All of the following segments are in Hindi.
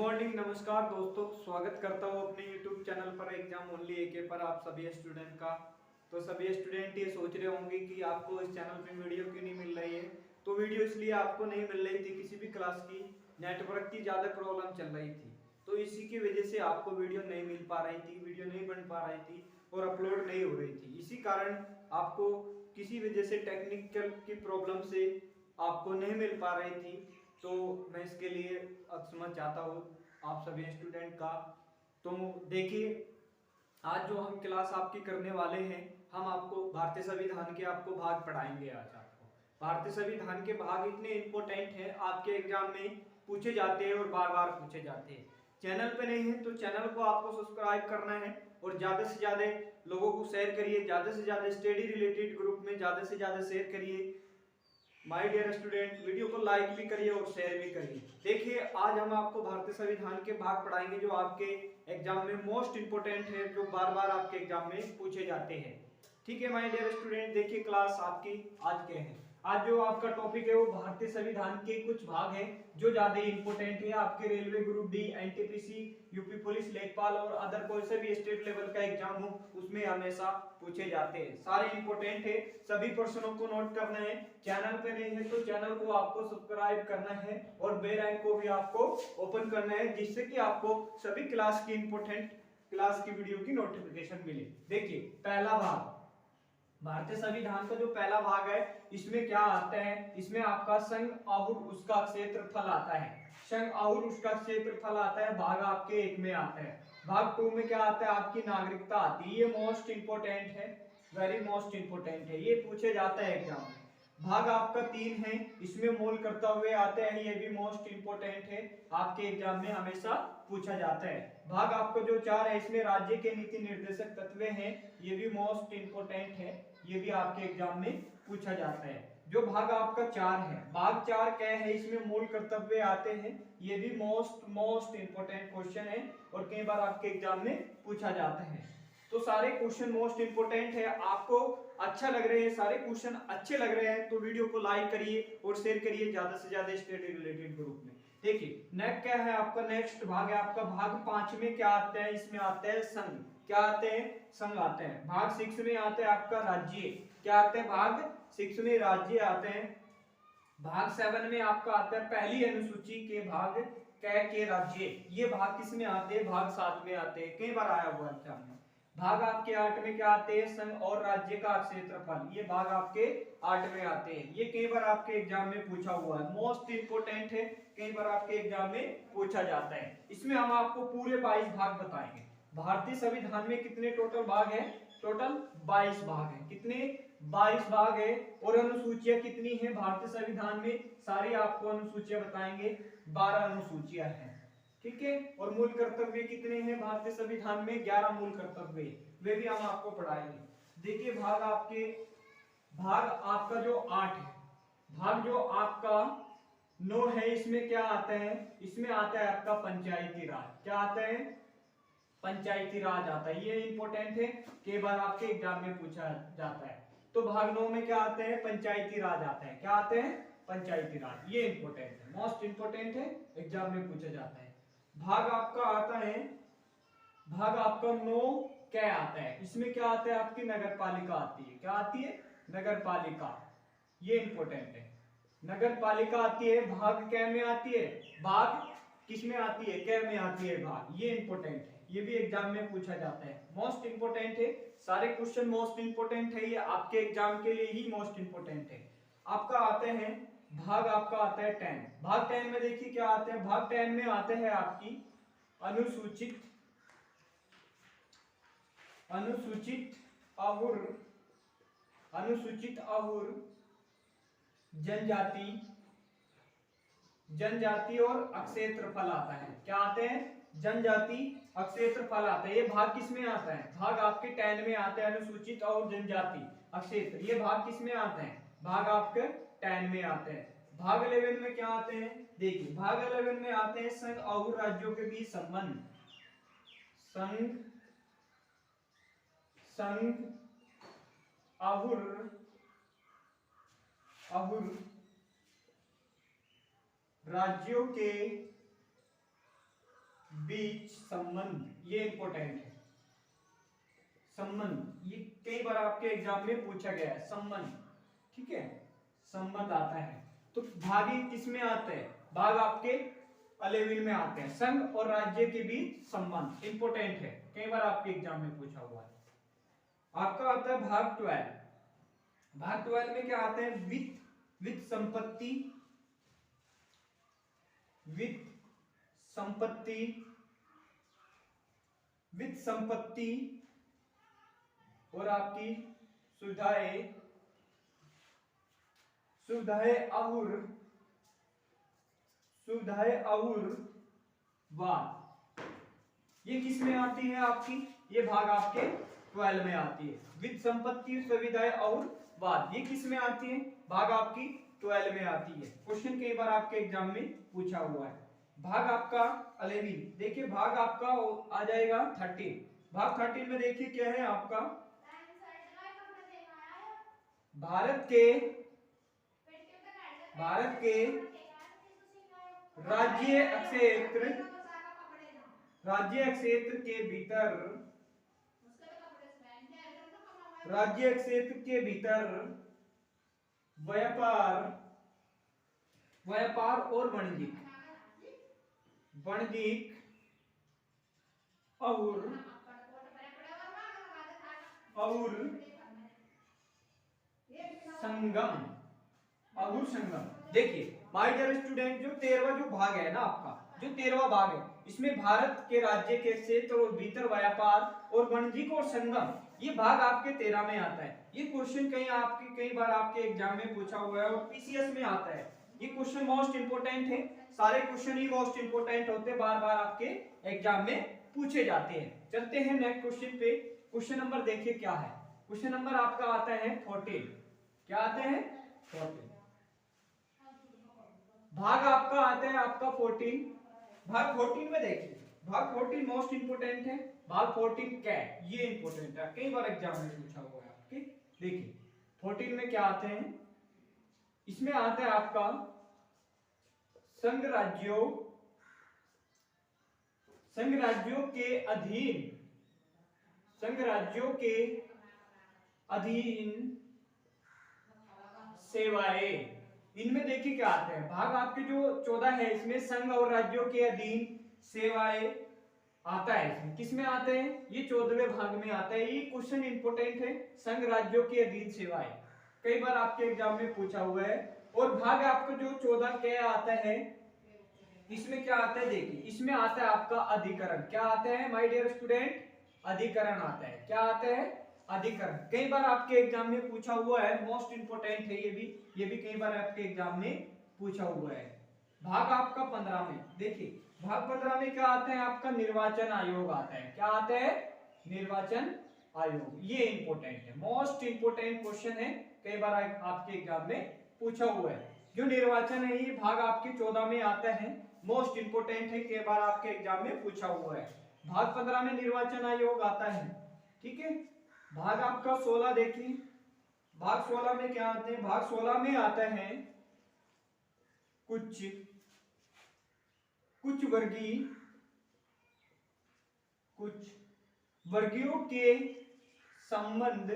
मॉर्निंग, नमस्कार दोस्तों। स्वागत करता हूँ अपने यूट्यूब चैनल पर एग्जाम ओनली एके पर आप सभी स्टूडेंट का। तो सभी स्टूडेंट ये सोच रहे होंगे कि आपको इस चैनल पे वीडियो क्यों नहीं मिल रही है। तो वीडियो इसलिए आपको नहीं मिल रही थी, किसी भी क्लास की नेटवर्क की ज़्यादा प्रॉब्लम चल रही थी, तो इसी की वजह से आपको वीडियो नहीं मिल पा रही थी, वीडियो नहीं बन पा रही थी और अपलोड नहीं हो रही थी। इसी कारण आपको किसी वजह से टेक्निकल की प्रॉब्लम से आपको नहीं मिल पा रही थी। तो मैं इसके लिए क्षमा चाहता हूँ आप सभी स्टूडेंट का। तो देखिए, आज जो हम क्लास आपकी करने वाले हैं, हम आपको भारतीय संविधान के आपको भाग पढ़ाएंगे। आज आपको भारतीय संविधान के भाग इतने इम्पोर्टेंट हैं, आपके एग्जाम में पूछे जाते हैं और बार बार पूछे जाते हैं। चैनल पे नहीं है तो चैनल को आपको सब्सक्राइब करना है और ज़्यादा से ज़्यादा लोगों को शेयर करिए। ज़्यादा से ज़्यादा स्टडी रिलेटेड ग्रुप में ज़्यादा से ज़्यादा शेयर करिए। माय डियर स्टूडेंट, वीडियो को लाइक भी करिए और शेयर भी करिए। देखिए, आज हम आपको भारतीय संविधान के भाग पढ़ाएंगे जो आपके एग्जाम में मोस्ट इंपोर्टेंट है, जो बार बार आपके एग्जाम में पूछे जाते हैं। ठीक है माय डियर स्टूडेंट, देखिए क्लास आपकी आज के हैं। आज जो आपका टॉपिक है वो भारतीय संविधान के कुछ भाग हैं जो ज्यादा इंपोर्टेंट है। आपके railway group D, NTPC, UP police, लेखपाल और अदर कोई से भी स्टेट लेवल का एग्जाम हो उसमें हमेशा पूछे जाते हैं। सारे इंपोर्टेंट है, सभी प्रश्नों को नोट करना है। चैनल पे नहीं है तो चैनल को आपको सब्सक्राइब करना है और बेल आइकन को भी आपको ओपन करना है, जिससे कि आपको सभी क्लास की इंपोर्टेंट क्लास की वीडियो की नोटिफिकेशन मिले। देखिए, पहला भाग भारतीय संविधान का जो पहला भाग है, इसमें क्या आता है? इसमें आपका संघ और उसका क्षेत्रफल आता है। संघ और उसका क्षेत्रफल आता है, भाग आपके 1 में आता है। भाग 2 में क्या आता है? आपकी नागरिकता आती है। ये मोस्ट इंपोर्टेंट है, वेरी मोस्ट इंपोर्टेंट है, ये पूछे जाता है एग्जाम में। भाग आपका 3 है, इसमें मूल कर्तव्य आते हैं, ये भी मोस्ट इंपोर्टेंट है, आपके एग्जाम में हमेशा पूछा जाता है। भाग आपका जो 4 है, इसमें राज्य के नीति निर्देशक तत्व हैं, ये भी मोस्ट इंपोर्टेंट है, ये भी आपके एग्जाम में पूछा जाता है। जो भाग आपका 4 है, भाग 4 क्या है? इसमें मूल कर्तव्य आते हैं, ये भी मोस्ट इंपोर्टेंट क्वेश्चन है और कई बार आपके एग्जाम में पूछा जाता है। तो सारे क्वेश्चन मोस्ट इंपोर्टेंट है। आपको अच्छा लग रहे हैं, सारे क्वेश्चन अच्छे लग रहे हैं तो वीडियो को लाइक करिए और शेयर करिए ज्यादा से ज्यादा स्टडी रिलेटेड ग्रुप में। देखिए, नेक्स्ट क्या है आपका? नेक्स्ट भाग है आपका भाग 5 में क्या आता है? इसमें आता है संघ। क्या आते हैं? संघ आते हैं। भाग 6 में आता है आपका राज्य। क्या आते हैं? भाग 6 में राज्य आते हैं। भाग 7 में आपका आता है पहली अनुसूची के भाग के राज्य। ये भाग किस में आते हैं? भाग 7 में आते हैं, कई बार आया हुआ एग्जाम में। भाग आपके 8 में क्या आते हैं? संघ और राज्य का क्षेत्रफल। ये भाग आपके 8 में आते हैं, ये कई बार आपके एग्जाम में पूछा हुआ है, मोस्ट इंपोर्टेंट है, कई बार आपके एग्जाम में पूछा जाता है। इसमें हम आपको पूरे 22 भाग बताएंगे। भारतीय संविधान में कितने टोटल भाग है? टोटल 22 भाग है। कितने? 22 भाग है। और अनुसूचियां कितनी है भारतीय संविधान में? सारी आपको अनुसूचियां बताएंगे, 12 अनुसूचियां हैं। ठीक है। और मूल कर्तव्य कितने हैं भारतीय संविधान में? 11 मूल कर्तव्य, वे भी हम आपको पढ़ाएंगे। देखिए, भाग आपका जो 8 है, भाग जो आपका 9 है, इसमें क्या आता है? इसमें आता है आपका पंचायती राज। क्या आता है? पंचायती राज आता है। ये इंपॉर्टेंट है, कई बार आपके एग्जाम में पूछा जाता है। तो भाग 9 में क्या आते हैं? पंचायती राज आता है। क्या आते हैं? पंचायती राज। ये इंपॉर्टेंट है, मोस्ट इंपॉर्टेंट है, एग्जाम में पूछा जाता है। भाग आपका आता है, भाग आपका 9 क्या आता है? इसमें क्या आता है? आपकी नगर पालिका आती है। क्या आती है? नगर पालिका। ये इंपॉर्टेंट है, नगर पालिका आती है। भाग क्या में आती है? भाग किस में आती है? क्या में आती है भाग। ये इंपॉर्टेंट है, ये भी एग्जाम में पूछा जाता है, मोस्ट इंपॉर्टेंट है। सारे क्वेश्चन मोस्ट इंपॉर्टेंट है, ये आपके एग्जाम के लिए ही मोस्ट इंपॉर्टेंट है। आपका आते हैं भाग आपका आता है 10। भाग 10 में देखिए क्या आते हैं? भाग 10 में आते हैं आपकी अनुसूचित अनुसूचित और जनजाति जनजाति और अक्षेत्रफल आता है। क्या आते हैं? जनजाति, अक्षेत्रफल आता है। ये भाग किस में आता है? भाग आपके 10 में आता है, अनुसूचित और जनजाति अक्षेत्र। ये भाग किस में आते हैं? भाग आपके 10 में आते हैं। भाग 11 में क्या आते हैं? देखिए, भाग 11 में आते हैं संघ और राज्यों के बीच संबंध। संघ और राज्यों के बीच संबंध, ये इंपॉर्टेंट है। संबंध, ये कई बार आपके एग्जाम में पूछा गया है, संबंध, ठीक है, संबंध आता है। तो भाग किस में आते हैं? भाग आपके 11 में आते हैं। संघ और राज्य के बीच संबंध इंपॉर्टेंट है, कई बार आपके एग्जाम में पूछा हुआ है। आपका आता है भाग 12। भाग 12 में क्या आते हैं? वित्त, वित्त संपत्ति, वित्त संपत्ति, वित्त संपत्ति और आपकी सुविधाएं, सुविधाएं और वाद, ये किस में आती है आपकी? ये भाग आपके 12 में आती है। वित्त संपत्ति, सुविधाएं और वाद, ये किस में आती है? भाग आपकी 12 में आती है। क्वेश्चन कई बार आपके एग्जाम में पूछा हुआ है। भाग आपका 11, देखिए भाग आपका आ जाएगा 13। भाग 13 में देखिए क्या है आपका? भारत के राज्य क्षेत्र, राज्य क्षेत्र के भीतर, राज्य क्षेत्र के भीतर व्यापार, व्यापार और वाणिज्यिक, वाणिज्यिक और संगम, और संगम। देखिए माय डियर स्टूडेंट, जो 13वां जो भाग है ना आपका, जो 13वां भाग है, इसमें भारत के राज्य के क्षेत्र और भीतर व्यापार और वाणिज्यिक और संगम, ये भाग आपके 13 में आता है। ये क्वेश्चन कई बार आपके एग्जाम में पूछा हुआ है और पीसीएस में आता है। ये क्वेश्चन मोस्ट इंपोर्टेंट है, सारे क्वेश्चन ही मोस्ट इंपोर्टेंट होते हैं, बार बार आपके एग्जाम में पूछे जाते हैं। चलते हैं नेक्स्ट क्वेश्चन पे। क्वेश्चन नंबर देखिए क्या है। क्वेश्चन नंबर आपका आता है 14। क्या आते हैं? 14। भाग आपका आता है आपका 14। भाग 14 में देखिए, भाग 14 मोस्ट इंपोर्टेंट है। भाग 14 क्या है? ये इंपोर्टेंट है, कई बार एग्जाम में पूछा हुआ है आपके। देखिए 14 में क्या आते हैं? इसमें आता है आपका संघ राज्यों, संघ राज्यों के अधीन, संघ राज्यों के अधीन सेवाएं। इनमें देखिए क्या आते हैं? भाग आपके जो 14 है, इसमें संघ और राज्यों के अधीन सेवाएं आता है। इसमें किस में आते हैं? ये 14वें भाग में आता है। ये क्वेश्चन इंपोर्टेंट है, संघ राज्यों के अधीन सेवाएं, कई बार आपके एग्जाम में पूछा हुआ है। और भाग आपका जो 14 क्या आता है, इसमें क्या आता है? देखिए इसमें आता है आपका अधिकरण। क्या आता है माय डियर स्टूडेंट? अधिकरण आता है। क्या आता है? अधिकरण। कई बार आपके एग्जाम में पूछा हुआ है, मोस्ट इंपोर्टेंट है ये भी कई बार आपके एग्जाम में पूछा हुआ है। भाग आपका 15 में देखिए, भाग 15 में क्या आता है आपका? निर्वाचन आयोग आता है। क्या आता है? निर्वाचन आयोग। ये इंपोर्टेंट है, मोस्ट इंपोर्टेंट क्वेश्चन है, कई बार आपके एग्जाम में पूछा हुआ है। जो निर्वाचन है ये भाग आपके 14 में आता है, मोस्ट इंपोर्टेंट है, कई बार आपके एग्जाम में पूछा हुआ है। भाग 15 में निर्वाचन आयोग आता है, ठीक है। भाग आपका 16 देखिए, भाग 16 में क्या आते हैं? भाग 16 में आता है कुछ वर्गीय, कुछ वर्गीयों के संबंध,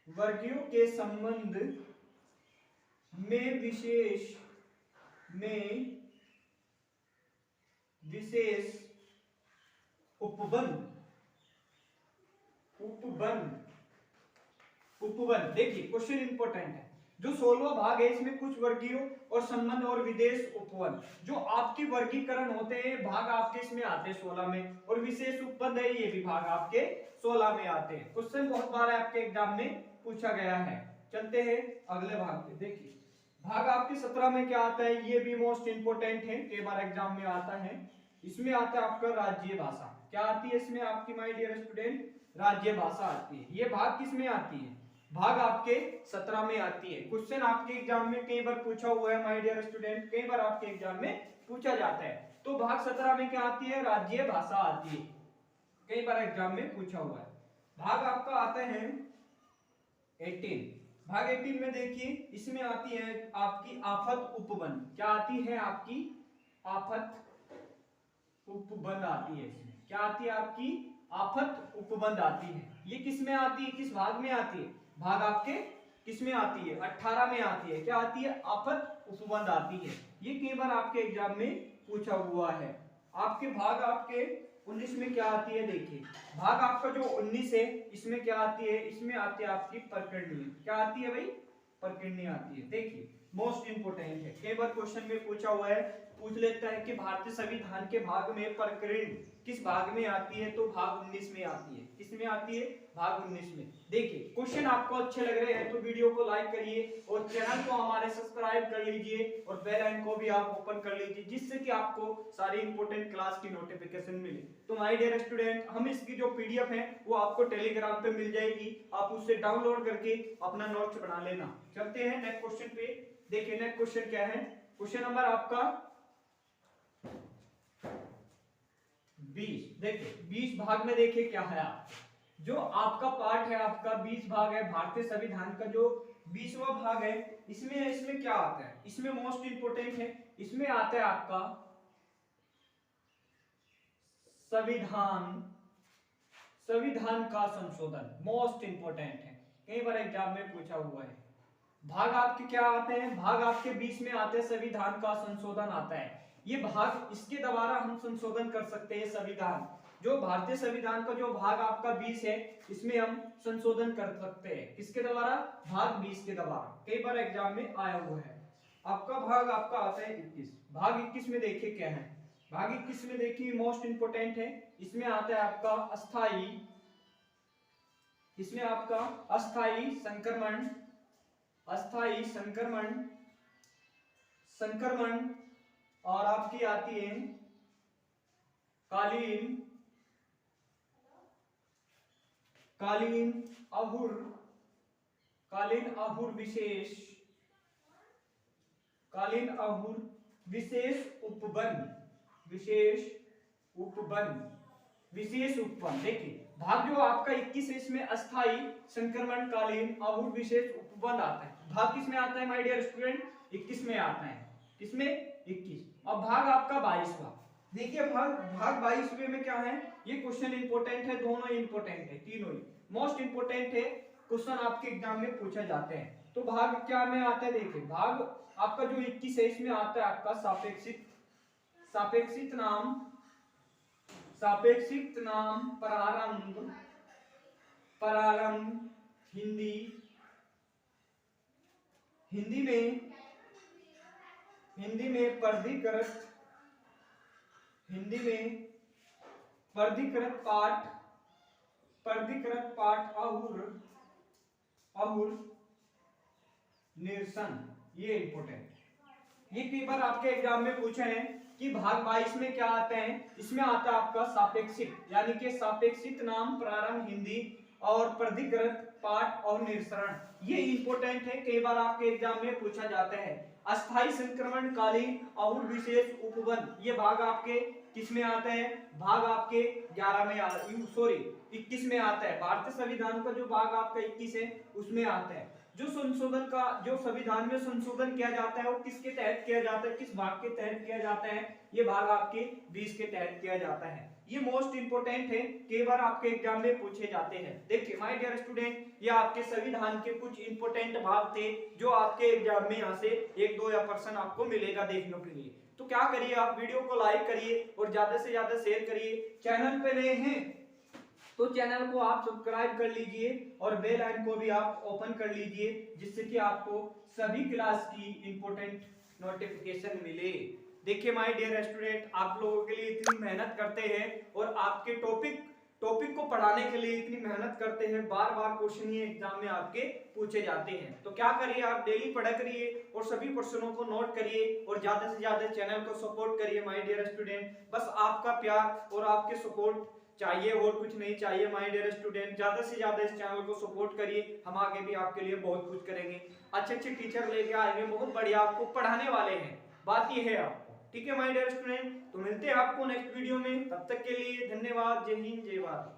वर्गीयों के संबंध में विशेष उपबंध, उपबंध। देखिए क्वेश्चन इंपोर्टेंट है। जो 16वां भाग है, इसमें कुछ वर्गीयों और संबंध और विदेश उपबंध, जो आपके वर्गीकरण होते हैं, भाग आपके इसमें आते हैं 16 में, और विशेष उपबंध है, ये भी भाग आपके 16 में आते हैं। क्वेश्चन बहुत बार आपके एग्जाम में पूछा गया है। चलते हैं अगले भाग पे। देखिए भाग आपके 17 में क्या आता है? ये भी मोस्ट इंपोर्टेंट है, कई बार एग्जाम में आता है। इसमें आता है आपका राज्य भाषा। क्या आती है इसमें आपकी माय डियर स्टूडेंट? राज्य भाषा आती है। ये भाग किस में आती है? भाग आपके 17 में आती है। क्वेश्चन आपके एग्जाम में कई बार पूछा हुआ है माय डियर स्टूडेंट, कई बार आपके एग्जाम में पूछा जाता है। तो भाग 17 में क्या आती है? राज्य भाषा आती है, कई बार एग्जाम में पूछा हुआ है। भाग आपका आता है 18। भाग 18 में देखिए, इसमें आती है आपकी आफत उपबंध। क्या आती है आपकी? आफत उपबंध आती है। इसमें क्या आती है आपकी? आफत उपबंध आती है। ये किस में आती है, किस भाग में आती है? भाग आपके किस में आती है? 18 में आती है। क्या आती है? आफत उपबंध आती है। ये कई बार आपके एग्जाम में पूछा हुआ है। आपके भाग आपके 19 में क्या आती है? देखिए भाग आपका जो 19 है इसमें क्या आती है? इसमें आती है आपकी प्रकरणीय। क्या आती है भाई? प्रकरणीय आती है। देखिए मोस्ट इंपोर्टेंट है, कई बार क्वेश्चन में पूछा हुआ है, पूछ लेता है कि भारतीय संविधान के भाग में प्रकरण किस भाग में आती है? तो भाग 19 में आती है। किस में आती है? भाग 19 में। देखिए क्वेश्चन आपको अच्छे लग रहे हैं तो वीडियो को लाइक करिए और चैनल को हमारे सब्सक्राइब कर लीजिए और बेल आइकन को भी आप ओपन कर लीजिए, जिससे कि आपको सारी इंपोर्टेंट क्लास की नोटिफिकेशन मिले। तो माय डियर स्टूडेंट, हम इसकी जो पीडीएफ है वो आपको टेलीग्राम पे मिल जाएगी, आप उससे डाउनलोड करके अपना नोट्स बना लेना। चलते हैं नेक्स्ट क्वेश्चन पे। देखिए नेक्स्ट क्वेश्चन क्या है? क्वेश्चन नंबर आपका 20। देखिए 20 भाग में देखिए क्या है आपका जो आपका पार्ट है, आपका 20 भाग है भारतीय संविधान का जो 20वां भाग है। इसमें क्या आता है? इसमें मोस्ट इंपोर्टेंट है, इसमें आता है आपका संविधान का संशोधन। मोस्ट इंपोर्टेंट है, कई बार एग्जाम में पूछा हुआ है। भाग आपके क्या आते हैं? भाग आपके 20 में आते हैं संविधान का संशोधन आता है। ये भाग, इसके द्वारा हम संशोधन कर सकते हैं संविधान। जो भारतीय संविधान का जो भाग आपका 20 है इसमें हम संशोधन कर सकते हैं। किसके द्वारा? भाग 20 के द्वारा। कई बार एग्जाम में आया हुआ है। आपका भाग आपका आता है 21। भाग 21 में देखिए क्या है? भाग 21 में देखिए मोस्ट इंपोर्टेंट है, इसमें आता है आपका अस्थाई, इसमें आपका अस्थाई संक्रमण, अस्थाई संक्रमण, संक्रमण और आपकी आती है कालीन, कालीन अहुर, कालीन अहुर विशेष, कालीन अहुर विशेष उपबंध, विशेष उपबंध, विशेष उपबंध। देखिए भाग जो आपका 21 है इसमें अस्थाई संक्रमण कालीन अहुर विशेष उपबंध आता है। भाग किस में आता है माय डियर स्टूडेंट? 21 में आता है। किसमें? 21। और भाग आपका 22वां। देखिए भाग 22वें में क्या है? ये क्वेश्चन इंपोर्टेंट है, दोनों इंपोर्टेंट है, तीनों ही मोस्ट इंपोर्टेंट है, क्वेश्चन आपके एग्जाम में पूछे जाते हैं। तो भाग क्या में आता है? देखिए भाग आपका जो 21 है इसमें आता है आपका सापेक्षिक, सापेक्षित नाम, सापेक्षित नाम प्रारंभ, प्रारंभ हिंदी, हिंदी में वर्गीकृत, हिंदी में वर्गीकृत पाठ, वर्गीकृत पाठ अहुर, अहुर निरसन। ये इंपोर्टेंट, ये कई बार आपके एग्जाम में पूछे हैं कि भाग 22 में क्या आता है? इसमें आता है आपका सापेक्षिक, यानी कि सापेक्षित नाम प्रारंभ हिंदी और प्राधिकृत पाठ और निरसरण। ये इंपोर्टेंट है, कई बार आपके एग्जाम में पूछा जाता है। अस्थाई संक्रमण कालीन और विशेष उपबंध, ये भाग आपके किस में आता है? भाग आपके 11 में सॉरी 21 में आता है। भारतीय संविधान का जो भाग आपका 21 है उसमें आता है। जो संशोधन का, जो संविधान में संशोधन किया जाता है वो किसके तहत किया जाता है? किस भाग के तहत किया जाता है? ये भाग आपके 20 के तहत किया जाता है। ये मोस्ट इंपोर्टेंट है, कई बार आपके एग्जाम में पूछे जाते हैं। देखिए माय डियर स्टूडेंट, ये आपके संविधान के कुछ इंपोर्टेंट भाग थे जो आपके एग्जाम में यहाँ से 1-2 या पर्सन आपको मिलेगा देखने के लिए। तो क्या करिए, आप वीडियो को लाइक करिए और ज्यादा से ज्यादा शेयर करिए। चैनल पे नए हैं तो चैनल को आप सब्सक्राइब कर लीजिए और बेल आइकन को भी आप ओपन कर लीजिए, जिससे कि आपको सभी क्लास की इंपोर्टेंट नोटिफिकेशन मिले। देखिए माय डियर स्टूडेंट, आप लोगों के लिए इतनी मेहनत करते हैं और आपके टॉपिक को पढ़ाने के लिए इतनी मेहनत करते हैं, बार बार क्वेश्चन ये एग्जाम में आपके पूछे जाते हैं। तो क्या करिए, आप डेली पढ़ा करिए और सभी प्रश्नों को नोट करिए और ज्यादा से ज्यादा चैनल को सपोर्ट करिए माय डियर स्टूडेंट। बस आपका प्यार और आपके सपोर्ट चाहिए और कुछ नहीं चाहिए माय डियर स्टूडेंट। ज्यादा से ज्यादा इस चैनल को सपोर्ट करिए, हम आगे भी आपके लिए बहुत कुछ करेंगे। अच्छे अच्छे टीचर लेके आएंगे, बहुत बढ़िया आपको पढ़ाने वाले हैं, बात ये है आपको। ठीक है माय डियर स्टूडेंट, तो मिलते हैं आपको नेक्स्ट वीडियो में, तब तक के लिए धन्यवाद। जय हिंद, जय भारत।